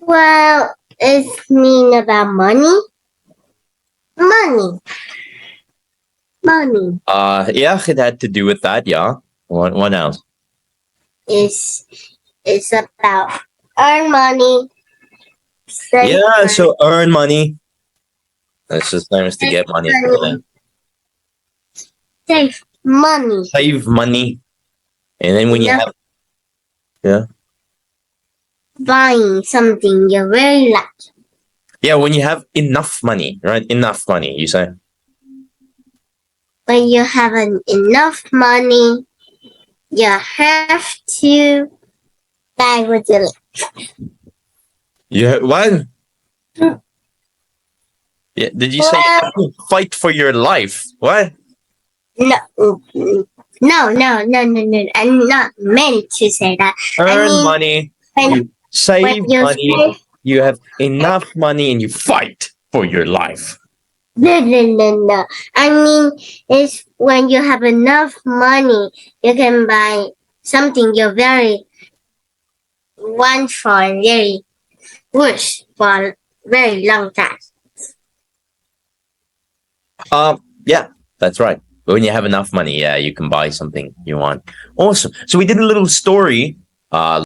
Well, it's mean about money. Money. Money Yeah, it had to do with that. Yeah. What else? is about earn money, save Yeah. money, So earn money. That's the same as to get money. Yeah. save money. Save money, and then when you Enough have yeah buying something you really like. yeah when you have enough money, right? Enough money. You say. When you have enough money, you have to buy what you like. Yeah. What? Yeah. Did you say you Well, have to fight for your life? What? no, no. I'm not meant to say that. I Earn mean, money. when You save you money. say You have enough money, and you fight for your life. no. I mean, it's when you have enough money, you can buy something you very want for and very wish for a very long time. Yeah, that's right. When you have enough money, yeah, you can buy something you want. Awesome. So we did a little story